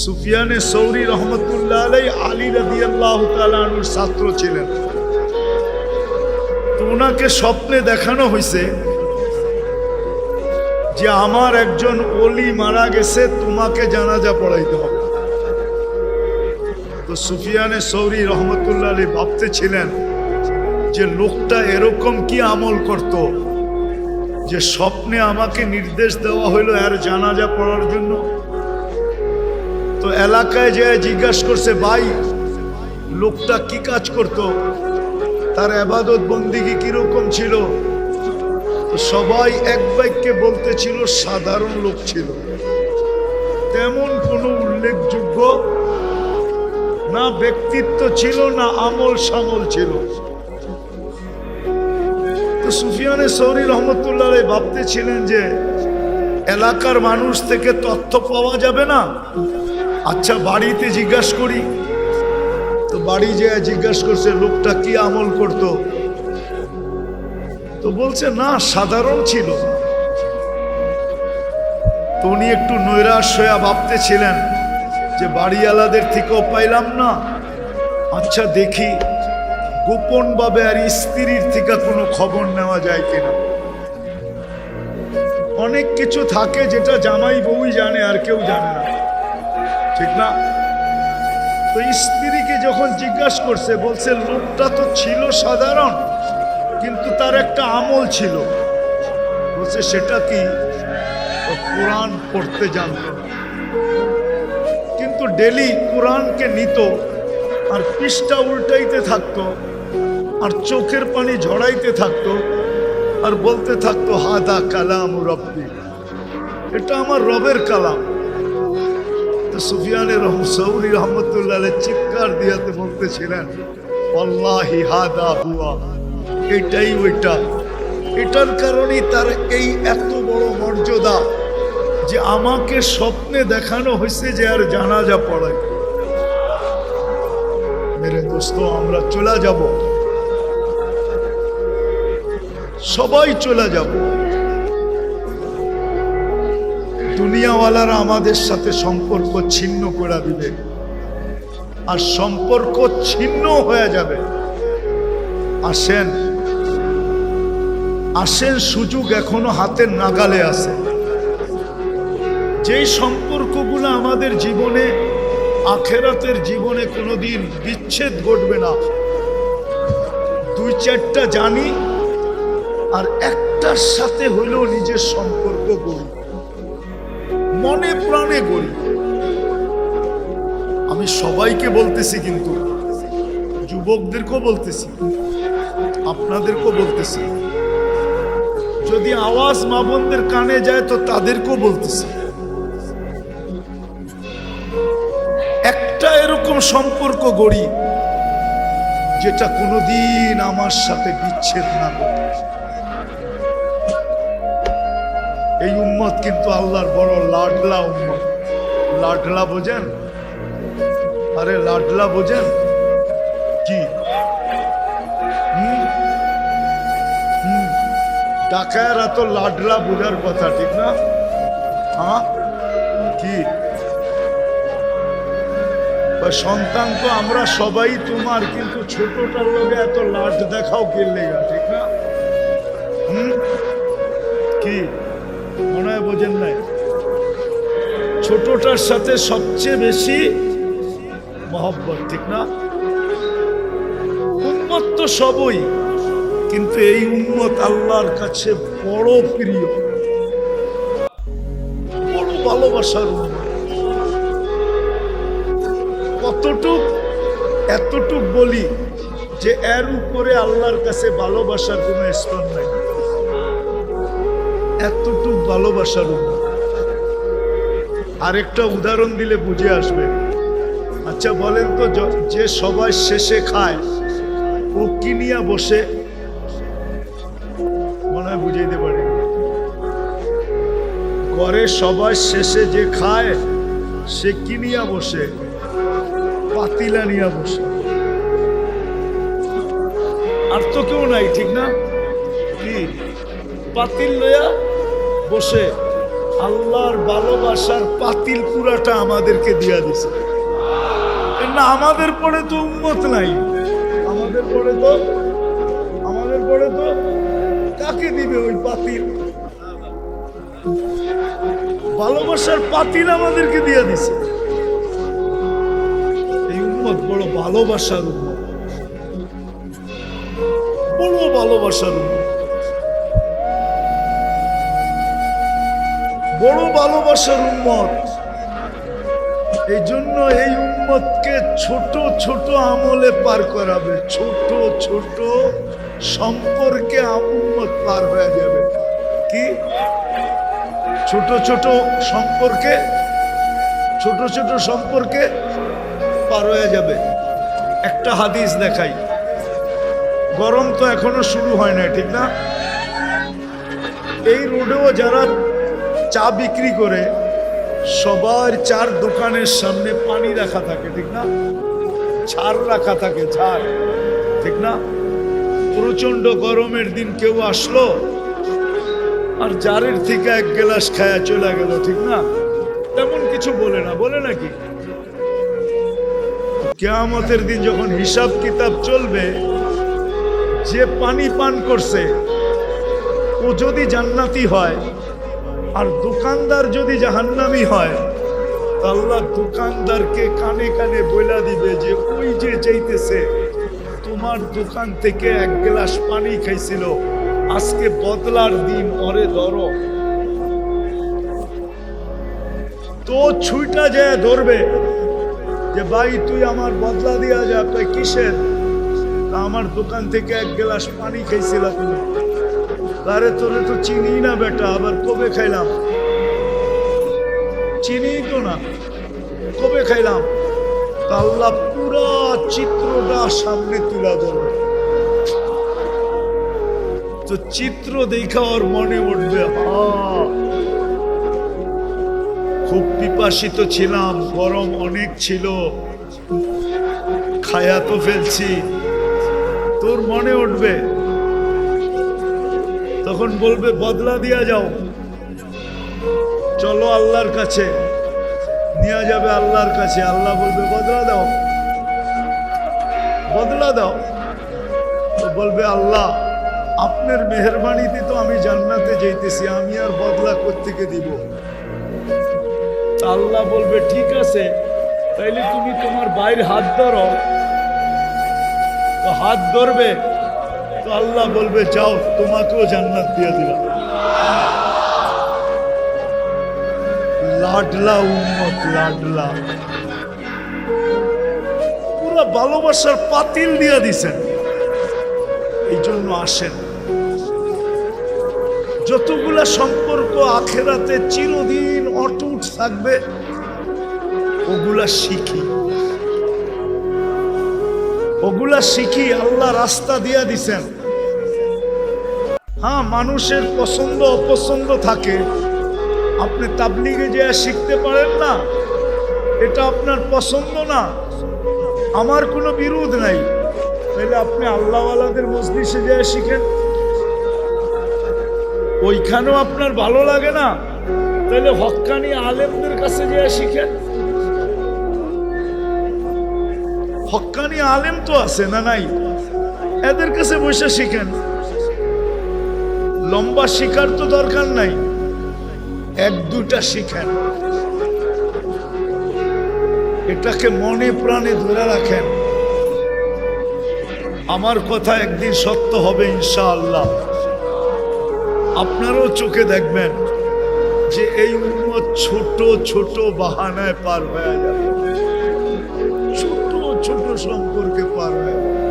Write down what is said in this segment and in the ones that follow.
সুফিয়ানে সৌরি রহমতুল্লাহ আলাই আলী রাদিয়াল্লাহু তাআলা আনহুর ছাত্র ছিলেন। তো ওনাকে স্বপ্নে দেখানো হয়েছে যে আমার একজন ওলি মারা গেছে, তোমাকে জানাজা পড়াইতে হবে। তো সুফিয়ানে সৌরি রহমতুল্লাহ আলাই ভাবতেছিলেন যে লোকটা এরকম কি আমল করত যে স্বপ্নে আমাকে নির্দেশ দেওয়া হইল এর জানাজা পড়ার জন্য। তো এলাকায় যে জিজ্ঞাসা করছে, ভাই লোকটা কি কাজ করত, তার ইবাদত বন্দিগি কিরকম ছিল? তো সবাই এক বাক্যে বলতেছিল সাধারণ লোক ছিল, তেমন কোনো উল্লেখযোগ্য না ব্যক্তিত্ব ছিল না আমল সামল ছিল। তো সুফিয়ানে সৌরি রহমতুল্লাহ ভাবতেছিলেন যে এলাকার মানুষ থেকে তথ্য পাওয়া যাবে না, আচ্ছা বাড়িতে জিজ্ঞাসা করি। তো বাড়ি যেয়ে জিজ্ঞাসা করছে লোকটা কি আমল করত। তো বলছে না সাধারণ ছিল। তো উনি একটু নৈরাশ হয়ে ভাবতেছিলেন যে বাড়িওয়ালাদের থেকেও পাইলাম না, আচ্ছা দেখি গোপন ভাবে আর স্ত্রীর থেকে কোনো খবর নেওয়া যায় কিনা। অনেক কিছু থাকে যেটা জামাই বউই জানে আর কেউ জানে না, ঠিক না? তো স্ত্রীকে যখন জিজ্ঞাসা করছে, বলছে লোকটা তো ছিল সাধারণ কিন্তু তার একটা আমল ছিল। বলছে সেটা কি? কোরআন পড়তে জানত, কিন্তু ডেলি কোরআনকে নিত আর পৃষ্ঠা উল্টাইতে থাকতো আর চোখের পানি ঝরাইতে থাকতো আর বলতে থাকতো হাদা কালাম রব্বি, এটা আমার রবের কালাম। তো সুফিয়ানে সৌরি রহমতুল্লাহ চিৎকার দিয়াতে বলতেছিলেন আল্লাহি হাদা হুয়া, এটাই ওইটা। এটার কারণেই তার এই এত বড় মর্যাদা যে আমাকে স্বপ্নে দেখানো হয়েছে যে আর জানাজা পড়াই। মেরে দোস্ত, আমরা চলে যাব, সবাই চলে যাব। দুনিয়াওয়ালারা আমাদের সাথে সম্পর্ক ছিন্ন করে দিবে আর সম্পর্ক ছিন্ন হয়ে যাবে। আসেন আসেন, সুযোগ এখনো হাতের নাগালে আছে। যেই সম্পর্কগুলো আমাদের জীবনে আখেরাতের জীবনে কোনোদিন বিচ্ছেদ ঘটবে না, দুই চারটা জানি আর একটার সাথে হইলেও নিজের সম্পর্ক গড়ি, মনে প্রাণে গড়ি। আমি সবাইকে বলতেছি, কিন্তু যুবকদেরকেও বলতেছি, আপনাদেরকেও বলতেছি। যদি আওয়াজ মা বোনদের কানে যায় তো তাদেরকেও বলতেছি, একটা এরকম সম্পর্ক গড়ি যেটা কোনোদিন আমার সাথে বিচ্ছেদ না করে। এই উম্মত কিন্তু আল্লাহর বড় লাডলা উম্মত। লাডলা বোঝেন? আরে লাডলা বোঝেন কি? ডাকায়েরা তো লাডলা বোঝার কথা, ঠিক না? হ্যাঁ কি সন্তান তো আমরা সবাই তোমার, কিন্তু ছোটটার লোকে এত লাড দেখাও কিনলে, ঠিক না? কি মনে হয় বোঝেন নাই? ছোটটার সাথে সবচেয়ে বেশি মহব্বত, ঠিক না? উম্মত তো সবই, কিন্তু এই উম্মত আল্লাহর কাছে বড় প্রিয়, বড় ভালোবাসার উম্মত। কতটুক? এতটুক বলি যে এর উপরে আল্লাহর কাছে ভালোবাসার কোনো স্তর নাই। এতটুক ভালোবাসার উম্মত। আরেকটা উদাহরণ দিলে বুঝে আসবে। আচ্ছা বলেন তো, যে সবাই শেষে খায় ও কি নিয়ে বসে? মনে হয় বুঝাইতে পারি। ঘরে সবাই শেষে যে খায় সে কি নিয়ে বসে? পাতিলা নিয়ে বসে। আর তো কেউ নাই, ঠিক না? কি পাতিল লইয়া বসে আল্লাহর ভালোবাসার পাতিল পুরাটা আমাদেরকে দিয়া দিছে। না আমাদের পরে তো উম্মত নাই, আমাদের পরে তো কাকে দিবে ওই পাতিল? ভালোবাসার পাতিল আমাদেরকে দিয়া দিছে। এই উম্মত বড় ভালোবাসার উম্মত, বড় ভালোবাসার উম্মত, বড় ভালোবাসার উম্মত। এই জন্য এই উম্মতকে ছোট ছোট আমলে পার করাবে, ছোট ছোট সম্পর্কে উম্মত পার হয়ে যাবে। কি ছোট ছোট সম্পর্কে, ছোট ছোট সম্পর্কে পার হয়ে যাবে। একটা হাদিস দেখাই, গরম তো এখনো শুরু হয় না, ঠিক না? এই রোডেও যারা চা বিক্রি করে সবার চার দোকানের সামনে পানি রাখা থাকে, ঠিক না? ছাড় রাখা থাকে, ছাড়, ঠিক না? প্রচন্ড গরমের দিন কেউ আসলো আর জারের থেকে এক গ্লাস খায়া চলে গেল, ঠিক না? তেমন কিছু বলে না, বলে নাকি? কিয়ামতের দিন যখন হিসাব কিতাব চলবে, যে পানি পান করছে ও যদি জান্নাতি হয় আর দোকানদার যদি জাহান্নামী হয়, আল্লাহ দোকানদারকে কানে কানে বইলা দিবে যে ওই যে যাইতেছে তোমার দোকান থেকে এক গ্লাস পানি খাইছিল, আজকে বদলার দিন, ওরে ধরো। তো ছুইটা যায় ধরবে যে ভাই তুই আমার বদলা দিয়া যা। তুই কিসের? আমার দোকান থেকে এক গ্লাস পানি খাইছিল তুমি। আরে তোরে তো চিনি না বেটা, আবার কবে খাইলাম? চিনি তো না, কবে খাইলাম? আল্লাহ পুরা চিত্রটা সামনে তুলে ধরবে। তো চিত্র দেখা ওর মনে উঠবে, খুব পিপাসিত ছিলাম, গরম অনেক ছিল, খায়া তো ফেলছি। তোর মনে উঠবে, তখন বলবে বদলা দিয়া যাও, চলো আল্লাহর কাছে, নিয়ে যাবে আল্লাহর কাছে। আল্লাহ বলবে বদলা দাও, বদলা দাও। তো বলবে আল্লাহ আপনার মেহেরবানিতে তো আমি জান্নাতে যাইতেছি, আমি আর বদলা কোত্থেকে দিব? আল্লাহ বলবে ঠিক আছে, তাইলে তুমি তোমার ভাইয়ের হাত ধরো। তো হাত ধরবে, তো আল্লাহ বলবে যাও, তোমাকেও জান্নাত দিয়ে দিলাম। লাডলা উম্মত, লাডলা, পুরা ভালোবাসার পাতিল দিয়ে দিছেন। এই জন্য আসেন, যতগুলা সম্পর্ক আখেরাতে চিরদিন অটুট থাকবে ওগুলা শিখি, ওগুলা শিখি। আল্লাহ রাস্তা দিয়া দিছেন। হ্যাঁ, মানুষের পছন্দ অপছন্দ থাকে। আপনি তাবলিগে যে শিখতে পারেন না, এটা আপনার পছন্দ না, আমার কোনো বিরোধ নাই। তাহলে আপনি আল্লাহওয়ালাদের মজলিসে যে শিখেন, ওইখানেও আপনার ভালো লাগে না, তাহলে হক্কানি আলেমদের কাছে যে শিখেন। হক্কানি আলেম তো আছে না নাই, এদের কাছে বসে শিখেন। লম্বা শিখার তো দরকার নাই, এক দুটা শিখেন। এটাকে মনে প্রাণে ধরে রাখেন। আমার কথা একদিন সত্য হবে ইনশাআল্লাহ। আপনারও চোখে দেখবেন যে এই উম্মত ছোট ছোট বাহানায় পার হয়ে যাবে, ছোট ছোট সম্পর্কে পার হয়ে যাবে,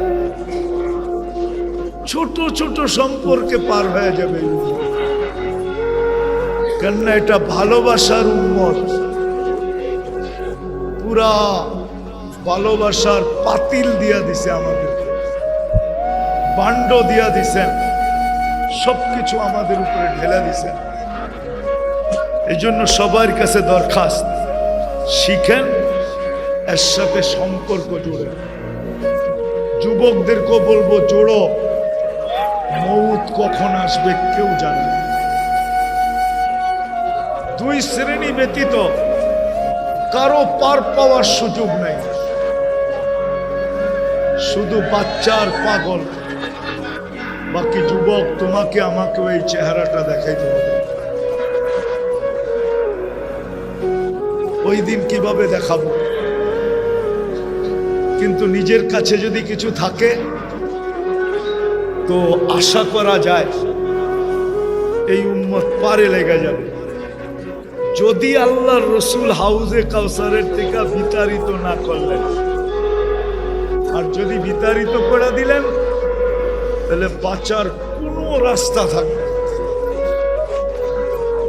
ছোট ছোট সম্পর্কে পার হয়ে যাবে। কেননা এটা ভালোবাসার উম্মত, পুরা ভালোবাসার পাতিল দিয়া দিছে আমাদেরকে, বান্ড দিয়া দিছেন, সবকিছু আমাদের উপরে ঢেলে দিছেন। এই জন্য সবার কাছে দরখাস্ত, শিখেন, এর সাথে সম্পর্ক জুড়ে। যুবকদেরকেও বলবো জোড়ো, মউত কখন আসবে কেউ জানে না। দুই শ্রেণী ব্যতীত কারো পার পাওয়ার সুযোগ নাই। শুধু বাচ্চার পাগল, বাকি যুবক তোমাকে আমাকে এই চেহারাটা দেখাইতে হবে। ওই দিন কিভাবে দেখাবো? কিন্তু নিজের কাছে যদি কিছু থাকে তো আশা করা যায় এই উম্মত পারে লেগে যাবে। যদি আল্লাহর রসুল হাউজে কাউসারের থেকে বিতাড়িত না করলেন, আর যদি বিতাড়িত করে দিলেন তাহলে বাঁচার কোনো রাস্তা থাকবে।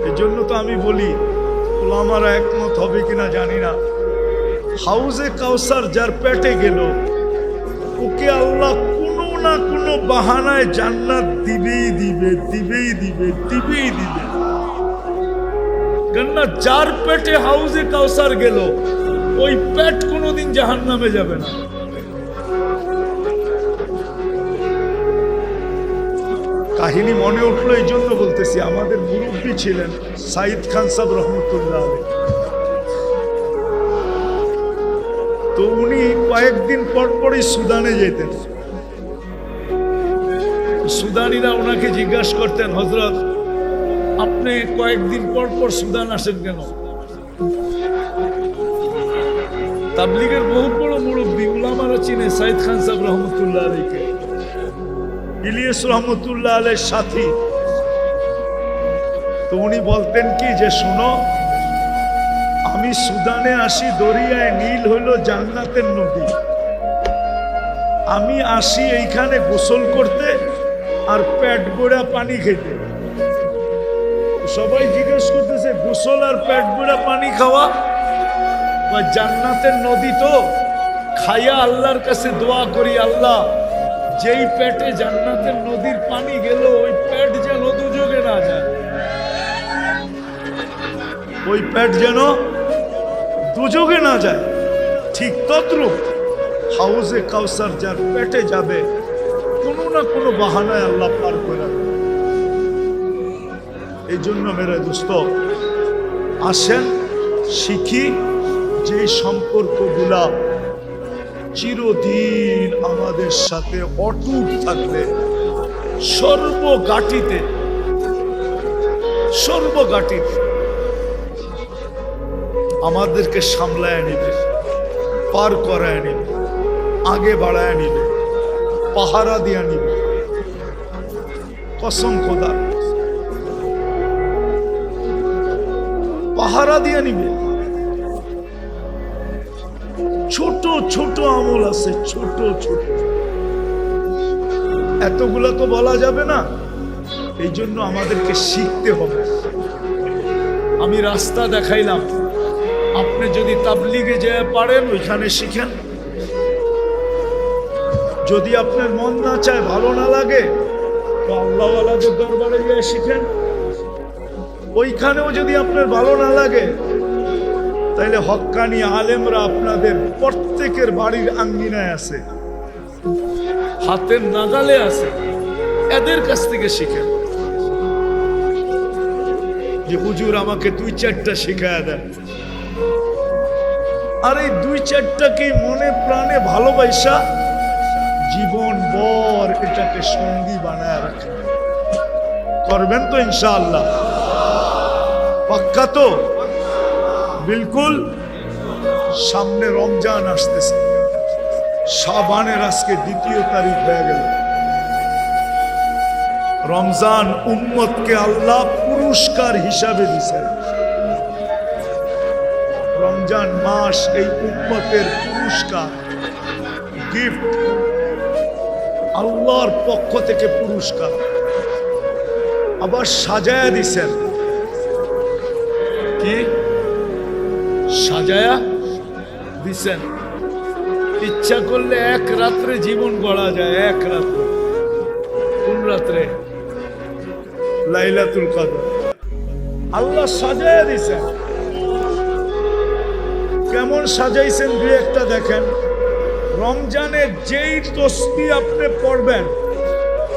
এই জন্য তো আমি বলি, ওলামারা একমত হবে কিনা জানি না, হাউজে কাউসার যার পেটে গেল ওকে আল্লাহ কোনো না কোনো বাহানায় জান্নাত দিবেই দিবে, দিবেই দিবে, দিবেই দিবে। কেননা যার পেটে হাউজে কাউসার গেল ওই পেট কোনোদিন জাহান্নামে যাবে না। কাহিনী মনে উঠলো এই জন্য বলতেছি, আমাদের মুরব্বী ছিলেন সাইদ খান সাহেব রহমতুল্লাহ আলাইহি। তো উনি কয়েকদিন পর পরই সুদানে যেতেন। সুদানিরা ওনাকে জিজ্ঞাসা করতেন, হযরত আপনি কয়েকদিন পর পর সুদান আসেন কেন? তাবলীগের বহুত বড় মুরব্বী, উলামারা চিনে সাইদ খান সাহেব রহমতুল্লাহ আলাইহিকে, ইলিয়াস রহমতুল্লাহ আলাইহির সাথী। তো উনি বলতেন কি যে শোনো, আমি সুদানে আসি, দরিয়ায় নীল হইল জান্নাতের নদী। আমি আসি এইখানে গোসল করতে আর পেট ভরা পানি খেতে। সবাই জিজ্ঞেস করতেছে গোসল আর পেট ভরা পানি খাওয়া বা জান্নাতের নদী, তো খাইয়া আল্লাহর কাছে দোয়া করি, আল্লাহ যেই পেটে জান্নাতের নদীর পানি গেল ওই পেট যেন দুযোগে না যায়, ওই পেট যেন দুযোগে না যায়। ঠিক তদ্রূপ হাউজে কাউসার যার পেটে যাবে কোনো না কোনো বাহানায় আল্লাহ পার করে। এই জন্য মেরে দোস্ত, আসেন শিখি যে সম্পর্কগুলা চিরদিন আমাদের সাথে অটুট থাকবে, সর্বগাটিতে আমাদেরকে সামলায় নিবে, পার করায় নিবে, আগে বাড়ায় নিবে, পাহারা দিয়া নিবে। কসম খোদার, পাহারা দিয়া নিবে। ছোট ছোট আমল আছে, ছোট ছোট, এতগুলা তো বলা যাবে না। এই জন্য আমাদেরকে শিখতে হবে। আমি রাস্তা দেখাইলাম, আপনি যদি তাবলীগে যেতে পারেন ওইখানে শিখেন। যদি আপনার মন না চায়, ভালো না লাগে, তো আল্লাহওয়ালাদের দরবারে গিয়ে শিখেন। ওইখানেও যদি আপনার ভালো না লাগে, তাইলে হক্কানি আলেমরা আপনাদের প্রত্যেকের বাড়ির আঙ্গিনায় আছে, হাতের নাগালে আছে, এদের কাছ থেকে শিখেন। যে হুজুর আমাকে 2-4টা শিখায়া দেন, আর এই 2-4টাকে মনে প্রাণে ভালোবাসা জীবন ভর এটাকে সঙ্গী বানায় রাখেন। করবেন তো ইনশাআল্লাহ? পাক্কা তো? বিলকুল। সামনে রমজান আসতেছে, শাবানের আজকে 2 তারিখ হয়ে গেল। রমজান উম্মতকে আল্লাহ পুরস্কার হিসাবে দিয়েছেন। রমজান মাস এই উম্মতের পুরস্কার, গিফট, আল্লাহর পক্ষ থেকে পুরস্কার। আবার সাজায়া দিছেন। কি সাজায়া দিছেন? ইচ্ছা করলে এক রাত্রে জীবন গড়া যায়। এক রাত্রে। কোন রাত্রে? লাইলাতুল কদর। আল্লাহ সাজায়া দিছেন। কেমন সাজাইছেন 2-1টা দেখেন। রমজানের যেই তসবিহ আপনি পড়বেন,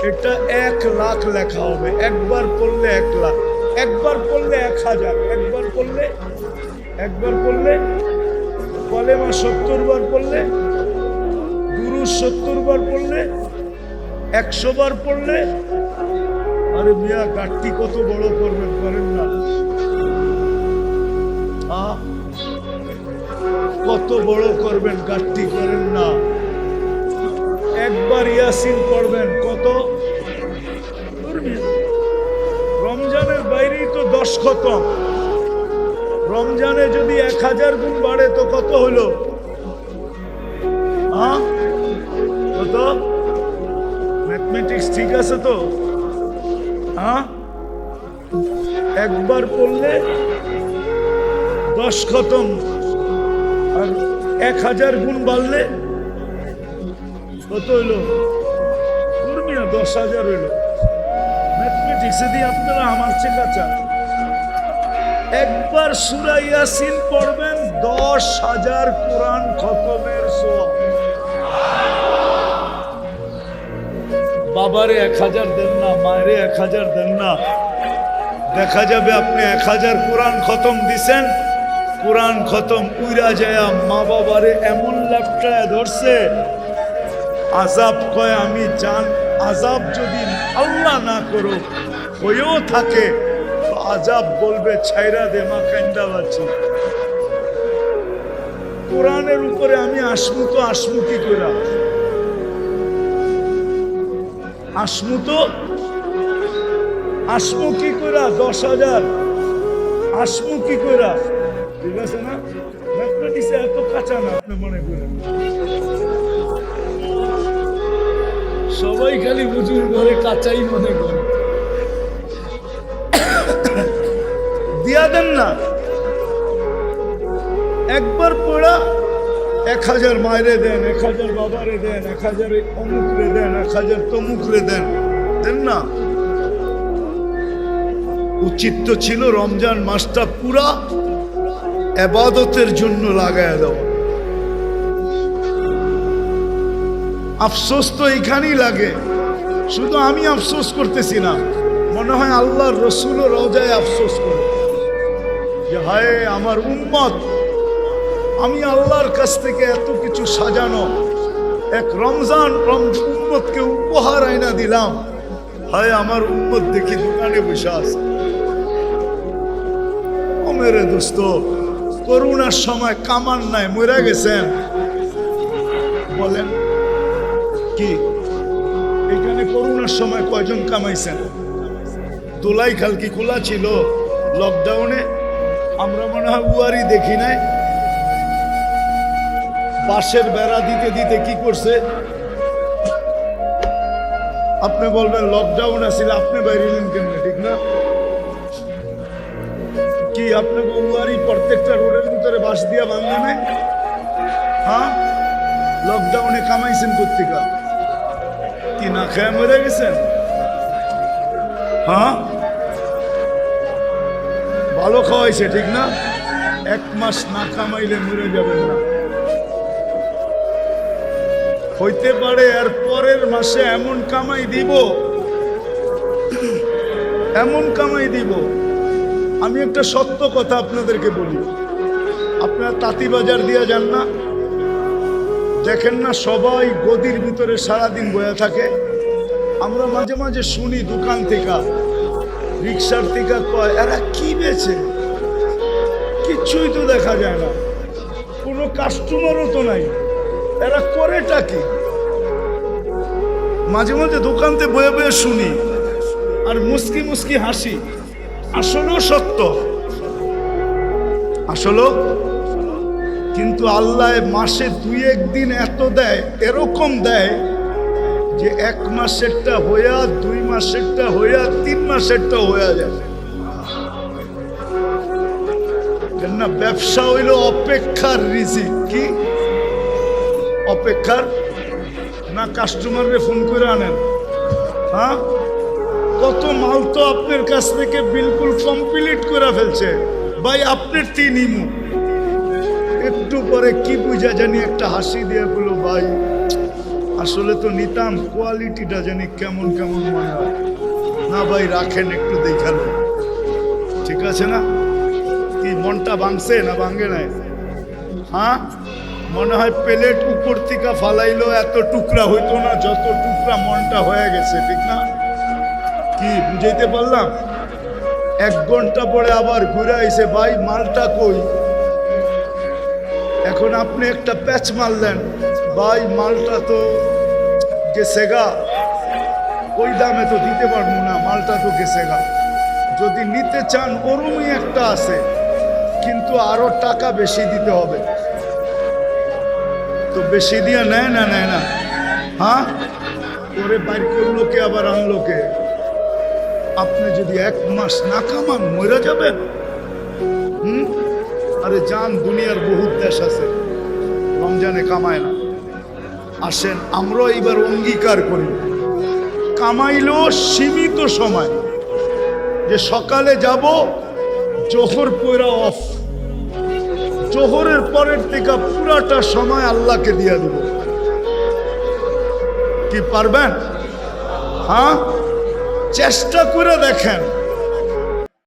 এটা 1 লাখ লেখা হবে। একবার পড়লে 1 লাখ, একবার পড়লে 1000, একবার পড়লে, একবার পড়লে, কলেমা 70 বার পড়লে, দুরূদ 70 বার পড়লে, 100 বার পড়লে, আরে মিয়া গাঠটি কত বড় করবেন, করেন না? কত বড় করবেন গাঠটি, করেন না? একবার ইয়াসিন পড়বেন, কত? রমজানের বাইরেই তো 10 খতম। রমজানে যদি 1000 গুণ বাড়ে তো কত হলো? কত? ম্যাথমেটিক্স ঠিক আছে তো? একবার পড়লে 10 খতম, আর 1000 গুণ বাড়লে কত হইলো? 10,000 হইলো। ম্যাথমেটিক্সে দিয়ে আপনারা আমার চেয়ে কাঁচা। একবার সূরা ইয়াসিন পড়বেন, 10,000 কোরআন খতমের সওয়াব। বাবারে 1000 দেন না, মায়েরে 1000 দেন না, দেখা যাবে আপনি 1000 কোরআন খতম দিছেন, কোরআন খতম উইরা যায় মা বাবারে এমন ল্যাপটায় ধরছে, আযাব কয় আমি জান, আযাব যদি আল্লাহ না করো হয়েও থাকে তো আযাব বলবে ছাইরা দে মা, কান্দা বাঁচি। কোরআনের উপরে আমি আসমু তো আসমু কি কইরা? আসমু তো আসমু কি কইরা? 10,000 আসমু কি কইরা? ঠিক আছে না? ম্যাথমেটিক্সে এত কাঁচা না আপনি মনে করেন। সবাই খালি বুঝুর ঘরে কাঁচাই মনে করে। দিয়া দেন না, একবার পড়া 1000 মায়েরে দেন, 1000 বাবারে দেন, 1000 অমুকরে দেন, 1000 তমুকরে দেন, দেন না? উচিত তো ছিল রমজান মাসটা পুরা ইবাদতের জন্য লাগায় দাও। আফসোস তো এখানেই লাগে, শুধু আমি আফসোস করতেছি না, মনে হয় আল্লাহর রসুল রওজায় আফসোস করে যে হায় আমার উম্মত, আমি আল্লাহর কাছ থেকে এত কিছু সাজানো এক রমজান উম্মতকে উপহার আইনা দিলাম, হায় আমার উম্মত দেখি দোকানে বসে আছে। ও মেরে দোস্ত, করোনার সময় কামান নাই, মরে গেছেন, বলেন কি? এখানে করোনার সময় কয়জন কামাইছেন? দোলাই খাল কি খোলা ছিল লকডাউনে? আমরা মনে হয় উয়ারি দেখি নাই। বাঁশের বেড়া দিতে দিতে কি করছে? আপনি বলবেন লকডাউন আছিল, আপনি বাইরেলেন কেমনে? ঠিক না? কি আপনি উয়ারি প্রত্যেকটা রোডের ভিতরে বাঁশ দিয়া বাঁধে নাই? হ্যাঁ, লকডাউনে কামাইছেন কোত্থেকা? কি না খেয়ে মরে গেছেন? হ্যাঁ, ভালো খাওয়াইছে, ঠিক না? 1 মাস না কামাইলে মরে যাবেন না। হইতে পারে এর পরের মাসে এমন কামাই দিব, এমন কামাই দিব। আমি একটা সত্য কথা আপনাদেরকে বলি, আপনারা তাঁতিবাজার দিয়া যান না, দেখেন না সবাই গদির ভিতরে সারাদিন বয়া থাকে। আমরা মাঝে মাঝে শুনি দোকান থেকে, রিক্সার থেকে কয় এরা কি বেচে, কিচ্ছুই তো দেখা যায় না, কোনো কাস্টমারও তো নাই, এরা করেটা কি? মাঝে মাঝে দোকানতে বয়ে বয়ে শুনি আর মুস্কি মুস্কি হাসি। আসলেও সত্য, আসলেও। কিন্তু আল্লাহ মাসে 2-1 দিন এত দেয়, এরকম দেয় যে 1 মাসেরটা হইয়া, 2 মাসেরটা হইয়া, 3 মাসেরটা হইয়া যায়। না, ব্যবসা হইল অপেক্ষার রিজিক। কি অপেক্ষার? না কাস্টমাররে ফোন করে আনেন? হ্যাঁ, কত মাল তো আপনার কাছ থেকে বিলকুল কমপ্লিট করে ফেলছে ভাই, আপনার 3 ইমু। একটু পরে কি বুঝা জানি একটা হাসি দিয়ে বললো ভাই আসলে তো নিতাম, কোয়ালিটিটা জানি কেমন কেমন মনে হয়। না ভাই রাখেন, একটু দেখালো, ঠিক আছে না? কি মনটা ভাঙছে না ভাঙে নাই? হ্যাঁ, মনে হয় প্লেট উপর থেকে ফালাইলো এত টুকরা হইতো না যত টুকরা মনটা হয়ে গেছে, ঠিক না? কি বুঝাইতে পারলাম? 1 ঘন্টা পরে আবার ঘুরে আইছে, ভাই মালটা কই? এখন আপনি একটা প্যাচ মারলেন, ভাই মালটা তো গেছে গা, ওই দামে তো দিতে পারবো না, মালটা তো গেছে গা। যদি নিতে চান ওরমই একটা আছে, কিন্তু আরো টাকা বেশি দিতে হবে। তো বেশি দিয়ে নেয় না? নেয় না? হ্যাঁ, ওরে বাইর করলো কে, আবার আনলো কে? আপনি যদি 1 মাস না কামান মরে যাবেন। আরে যান, দুনিয়ার বহুত দেশ আছে রমজানে কামায় না। আসেন আমরা এবার অঙ্গীকার করি, কামাইলেও সীমিত সময়, যে সকালে যাব, জোহর পয়রা অফ, জোহরের পরের থেকে পুরাটা সময় আল্লাহকে দিয়ে দেব। কি পারবেন? হ্যাঁ, চেষ্টা করে দেখেন।